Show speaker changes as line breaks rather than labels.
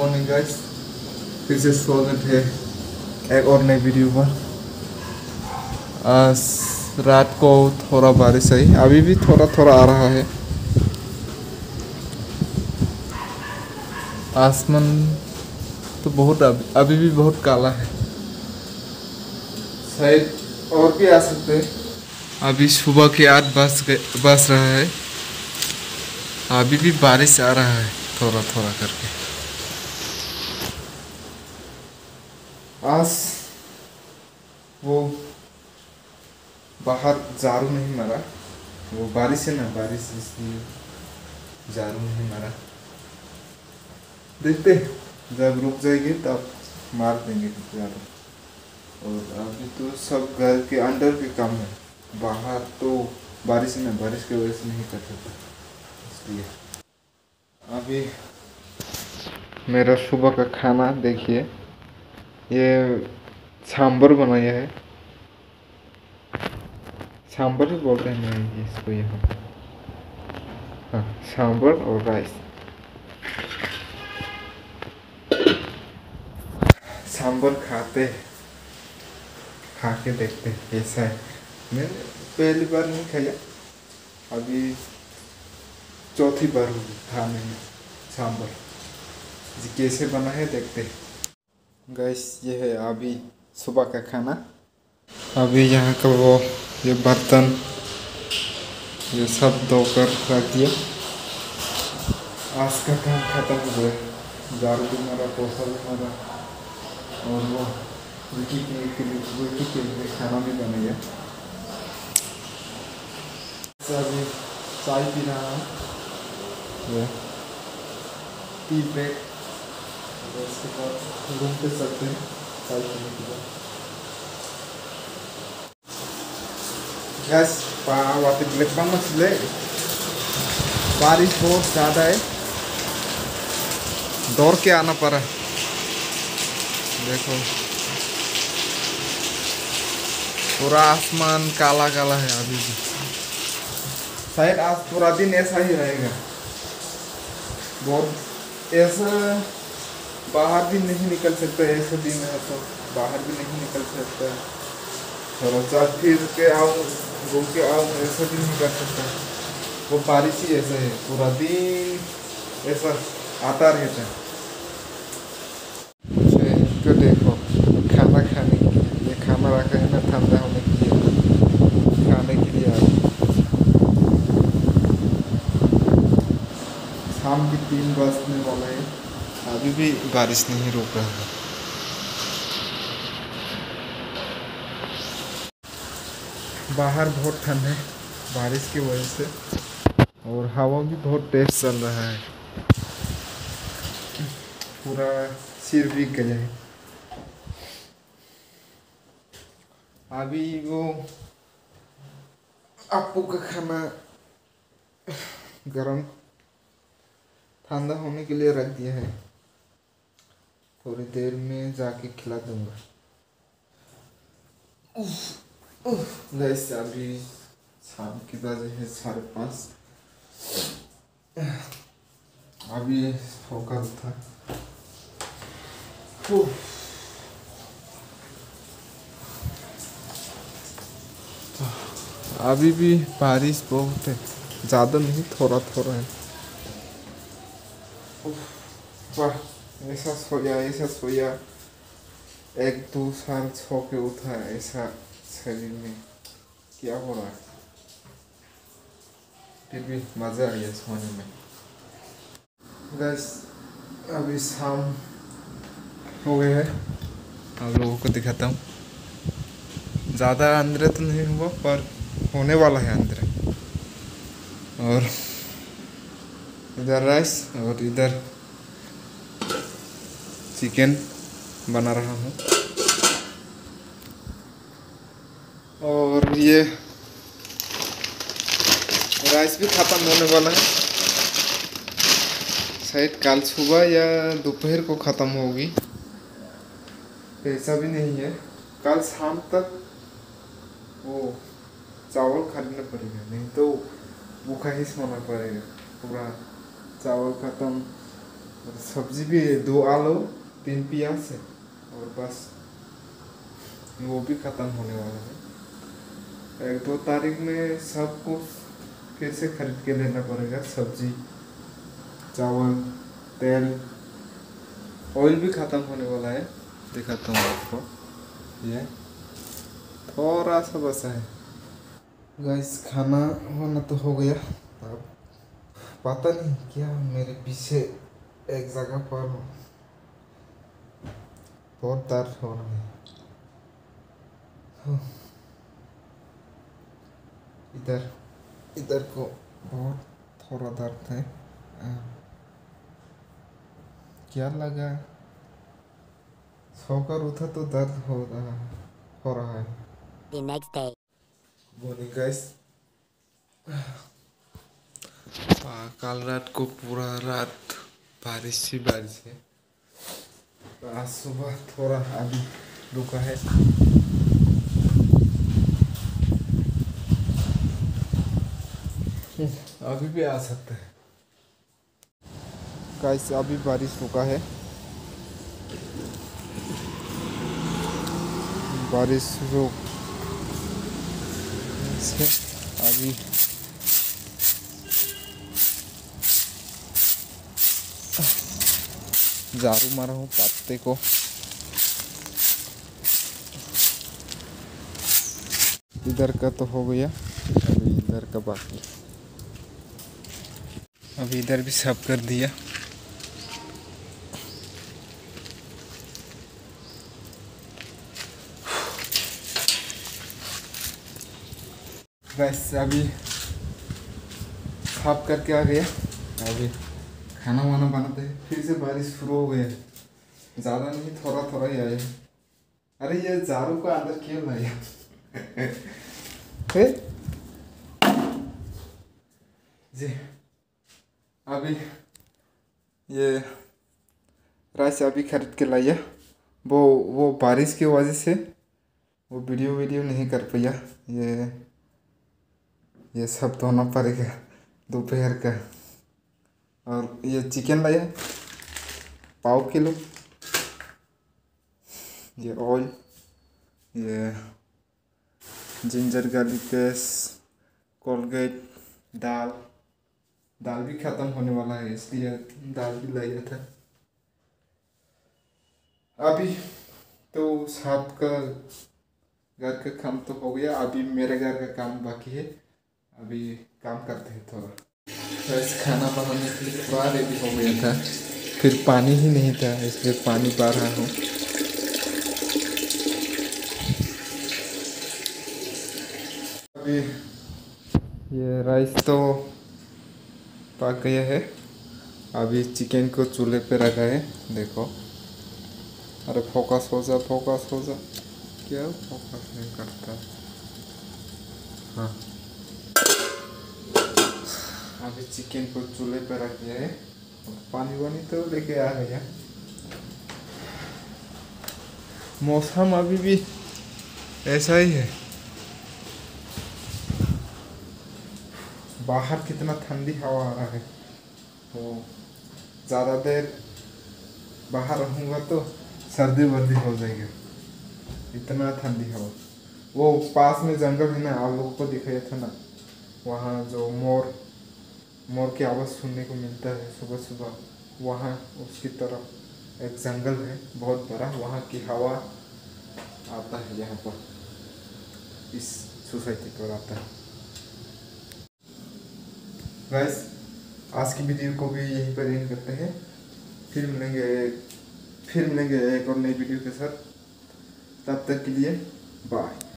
Morning guys, फिर से स्वागत है एक और नई वीडियो पर। आज रात को थोड़ा बारिश आई, अभी भी थोड़ा थोड़ा आ रहा है। आसमान तो बहुत अभी भी बहुत काला है, शायद और भी आ सकते हैं। अभी सुबह के 8 बज रहा है, अभी भी बारिश आ रहा है थोड़ा थोड़ा करके। आज वो बाहर झाड़ू नहीं मारा, वो बारिश है ना, बारिश इसलिए झाड़ू नहीं मारा। देखते जब रुक जाएगी तब मार देंगे झाड़ू। और अभी तो सब घर के अंदर भी काम है, बाहर तो बारिश है ना, बारिश की वजह से नहीं कर सकता, इसलिए। अभी मेरा सुबह का खाना देखिए, ये सांभर बनाया है। सांभर ही बोलते हैं मैं इसको यहाँ। हाँ, सांभर और राइस। सांभर खा के देखते हैं कैसा है। मैंने पहली बार नहीं खाया, अभी चौथी बार होगी खाने में सांभर। जी कैसे बना है देखते हैं। गैस ये है अभी सुबह का खाना। अभी यहाँ का वो ये बर्तन ये सब धोकर रख दिया। आज का काम खत्म हो गया, झाड़ू भी मारा, पोछा भी मारा, और वो रोटी के लिए खाना भी बन गया। अभी चाय पी रहा हूँ, टी ब्रेक। उसके बाद रूम पे सकते हैं चाय पीने के बाद। गैस वाटी ब्लैक बन मछले, बारिश बहुत ज़्यादा है, दौड़ के आना पड़ा। देखो पूरा आसमान काला काला है अभी भी, शायद आज पूरा दिन ऐसा ही रहेगा। बहुत ऐसा बाहर भी नहीं निकल सकता, ऐसा दिन है तो बाहर भी नहीं निकल सकता। थोड़ा सा फिर के आओ, घूम के आओ, ऐसा भी नहीं कर सकता। वो बारिश ही ऐसा है, पूरा दिन ऐसा आता रहता है। तो देखो खाना खाने के लिए ये खाना रखा है ना, ठंडा होने के लिए, खाने के लिए आए। शाम की 3 बजने वाला है, अभी भी बारिश नहीं रुक रहा है। बाहर बहुत ठंड है बारिश की वजह से, और हवा भी बहुत तेज चल रहा है, पूरा सिर भीग गया है। अभी वो आपू का खाना गरम ठंडा होने के लिए रख दिया है, थोड़ी देर में जाके खिला दूंगा। गैस अभी शाम के बजे है 5:30, अभी होकर उठा। अभी भी बारिश बहुत है, ज़्यादा नहीं, थोड़ा थोड़ा है। वाह, ऐसा सोया 1-2 साल सो के उठा, ऐसा शरीर में क्या हो रहा है। फिर भी मज़ा आ गया सोने में। गैस अभी शाम हो गया है, आप लोगों को दिखाता हूँ। ज़्यादा अंदर तो नहीं हुआ, पर होने वाला है अंदर। और इधर राइस और इधर चिकन बना रहा हूँ, और ये राइस भी ख़त्म होने वाला है, शायद कल सुबह या दोपहर को ख़त्म होगी। पैसा भी नहीं है, कल शाम तक वो चावल खरीदना पड़ेगा, नहीं तो भूखा ही सोना पड़ेगा। पूरा चावल ख़त्म, और सब्जी भी 2 आलू 3 प्याज है और बस वो भी ख़त्म होने वाला है। 1-2 तारीख में सब कुछ फिर से खरीद के लेना पड़ेगा, सब्जी, चावल, तेल, ऑयल भी ख़त्म होने वाला है। दिखाता हूँ आपको, ये थोड़ा सा बचा है। गाइस खाना वाना तो हो गया। अब पता नहीं क्या मेरे पीछे एक जगह पर बहुत दर्द हो रहा है। इधर इधर को बहुत थोड़ा दर्द है। क्या लगा, सोकर उठा तो दर्द हो रहा है।
The next day.
Morning guys, कल रात को पूरा रात बारिश ही बारिश है। आज सुबह थोड़ा अभी रुका है। अभी भी आ सकता है। गाइस अभी बारिश रुका है। बारिश रुक से अभी झाड़ू मारा हूँ पत्ते को। इधर का तो हो गया, अभी इधर का बाकी। अभी इधर भी साफ कर दिया। बस अभी साफ करके आ गया। अभी खाना वाना बनाते हैं। फिर से बारिश शुरू हो गया, ज़्यादा नहीं, थोड़ा थोड़ा ही आया। अरे ये झाड़ू को अंदर क्यों लाया? फिर जी अभी ये राइस अभी खरीद के लाया। वो बारिश की वजह से वो वीडियो नहीं कर पाया। ये सब धोना पड़ेगा दोपहर का। और ये चिकन लाया 1.5 किलो। ये ऑयल, ये जिंजर गार्लिक पेस्ट, कोलगेट, दाल भी ख़त्म होने वाला है, इसलिए दाल भी लाया था। अभी तो साहब का घर का काम तो हो गया, अभी मेरे घर का काम बाकी है। अभी काम करते हैं थोड़ा। बस खाना बनाने के लिए थोड़ा रेडी हो गया था, फिर पानी ही नहीं था, इसलिए पानी पा रहा हूँ। अभी ये राइस तो पक गया है। अभी चिकन को चूल्हे पे रखा है, देखो। अरे फोकस हो जा, फोकस हो जा। क्या फोकस नहीं करता? हाँ, अभी चिकन को चूल्हे पे रख दिया है। पानी वानी तो लेके आ गया। मौसम अभी भी ऐसा ही है। बाहर कितना ठंडी हवा आ रहा है, तो ज़्यादा देर बाहर रहूँगा तो सर्दी वर्दी हो जाएगी, इतना ठंडी हवा। वो पास में जंगल है ना, आप लोगों को दिखाया था ना, वहाँ जो मोर की आवाज़ सुनने को मिलता है सुबह सुबह, वहाँ उसकी तरफ एक जंगल है बहुत बड़ा, वहाँ की हवा आता है यहाँ पर, इस सोसाइटी पर आता है। गाइस आज की वीडियो को भी यहीं पर एंड करते हैं। फिर मिलेंगे एक और नई वीडियो के साथ। तब तक के लिए बाय।